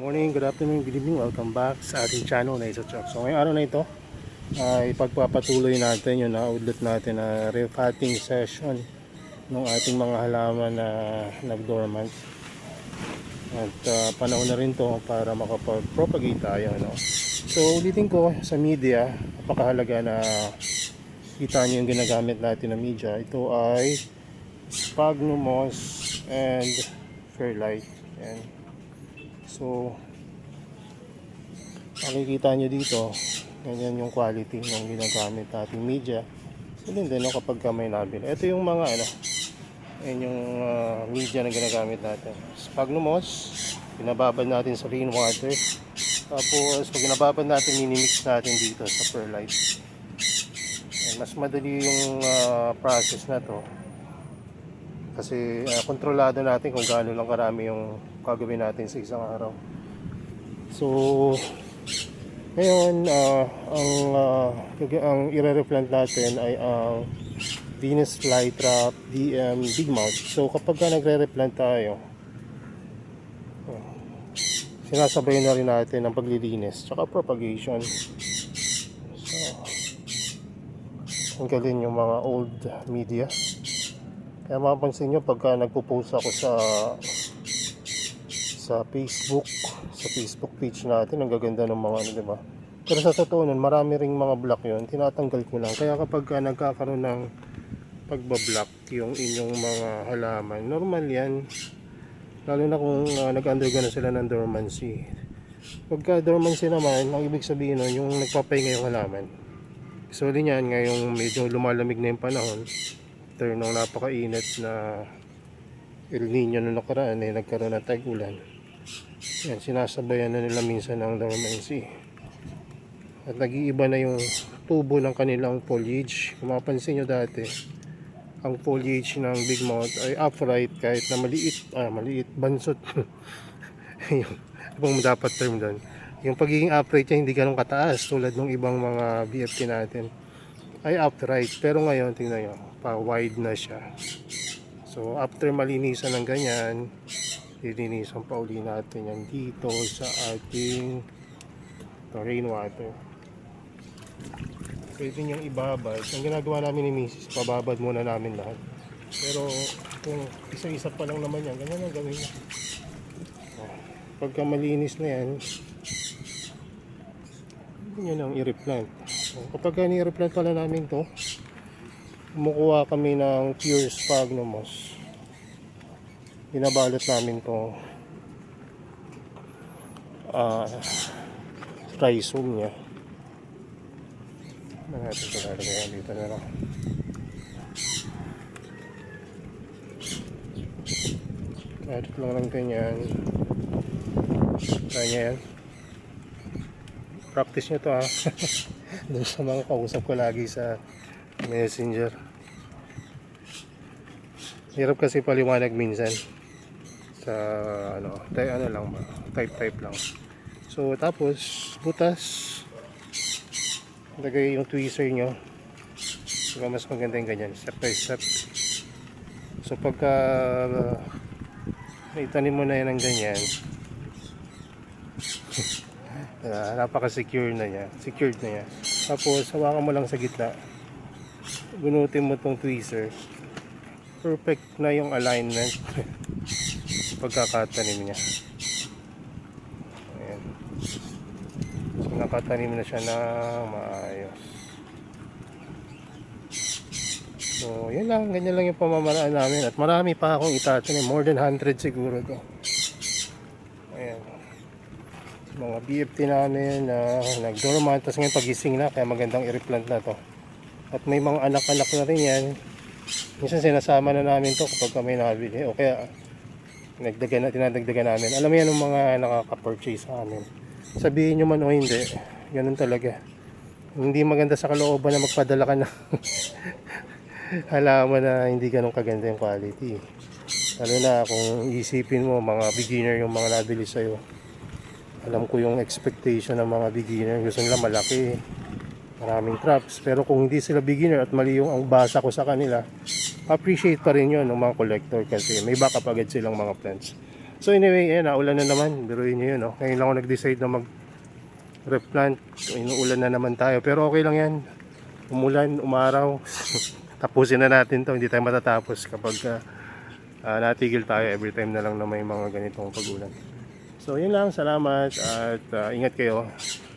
Morning, good afternoon, good evening. Welcome back sa ating channel na Isa Chuck. So ngayong araw na ito ay pagpapatuloy natin yung naudlot natin na repotting session ng ating mga halaman na nag-dormant. At panahon na rin to para makapag-propagate tayo. No? So ulitin ko sa media, napakahalaga na kita nyo yung ginagamit natin na media. Ito ay sphagnum moss and fairlight. Yan. So makikita nyo dito, ganyan yung quality ng ginagamit nating media. So din no, kapag may nabili. Ito yung mga yan yung media na ginagamit natin. Sphagnum moss, binababad natin sa rainwater. Tapos pag binababad natin, minimix natin dito sa perlite. Mas madali yung process na to. Kasi kontrolado natin kung gaano lang karami yung gagawin natin sa isang araw. So ngayon ang ire-replant natin ay ang Venus flytrap DM big mouth. So kapag nagre-replant tayo, sinasabay na rin natin ang paglilinis tsaka propagation. So tanggalin yung mga old media. Kaya mapapansin nyo pagka nagpo-post ako sa Facebook page natin, ang gaganda ng mga diba? Pero sa totoo nun, marami ring mga block yun, tinatanggal ko lang. Kaya kapag nagkakaroon ng pagbablock yung inyong mga halaman, normal yan. Lalo na kung nag-undergo na sila ng dormancy. Pagka dormancy naman, ang ibig sabihin nun, yung nagpapahinga yung halaman. So din yan, ngayong medyo lumalamig na yung panahon, after nung napakainit na El Nino na nakaraan, nagkaroon ng tag-ulan. Yan, sinasabayan na nila minsan ng dormancy. At nag-iiba na yung tubo ng kanilang foliage. Kung mapansin nyo dati, ang foliage ng big mouth ay upright kahit na maliit, bansot. Yung dapat term doon. Yung pagiging upright niya hindi ganun kataas tulad ng ibang mga BFT natin. Ay upright, pero ngayon tingnan nyo, pa-wide na siya. So after malinisan ng ganyan, lilinisan pa uli natin yan dito sa ating rainwater. Pwede niyang ibabad. Ang ginagawa namin ni Mrs. pababad muna namin lahat. Pero kung isa-isa pa lang naman yan, ganyan ang gawin niya. Pagka malinis na yan, yun ang i-replant. Kapag ni-replant pala namin to, kumukuha kami ng pure sphagnum moss. Binabalot namin to rhizome niya. Natin ito lalagyan dito na lang. Kahit lang ganyan. Kaya yan. Practice nyo to ha. Doon sa mga kausap ko lagi sa Messenger. Hirap kasi paliwanag minsan sa type lang. So tapos butas, lagay yung tweezer nyo. Diba mas maganda yung ganyan, step by step. So pagka itanim mo na yan ng ganyan, napaka-secure na niya, secured na niya. Tapos hawakan mo lang sa gitna, gunutin mo tong tweezer, perfect na yung alignment pagkakatanim niya. Ayan. So nakatanim na siya na maayos. So yun lang, ganyan lang yung pamamaraan namin. At marami pa akong itatanim, more than 100 siguro to. Ayan, mga BFT namin na nag-dormant, tapos ngayon pagising na, kaya magandang i-replant na to. At may mga anak-anak na rin yan. Minsan sinasama na namin to kapag may nabili, o kaya tinadagdagan namin. Alam mo yan ng mga nakaka-purchase sa amin. Sabihin nyo man o hindi, ganun talaga. Hindi maganda sa kalooban na magpadala ka na halaman na hindi ganun kaganda yung quality. Lalo na kung isipin mo, mga beginner yung mga nabili sa'yo. Alam ko yung expectation ng mga beginner. Gusto nila malaki, maraming traps. Pero kung hindi sila beginner at mali yung ang basa ko sa kanila, appreciate pa rin yun ng mga collector kasi may backup agad silang mga plants. So anyway, ayan, naulan na naman. Biruin nyo yun, oh. Ngayon lang ako nag-decide na mag-replant. Inuulan na naman tayo. Pero okay lang yan. Umulan, umaraw. Tapusin na natin to. Hindi tayo matatapos kapag natigil tayo every time na lang na may mga ganitong pag-ulan. So yun lang. Salamat. At ingat kayo.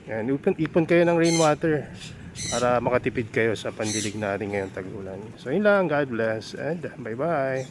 Yan, ipon kayo ng rainwater para makatipid kayo sa pandilig natin ngayong tag-ulan. So yun lang. God bless. And bye-bye.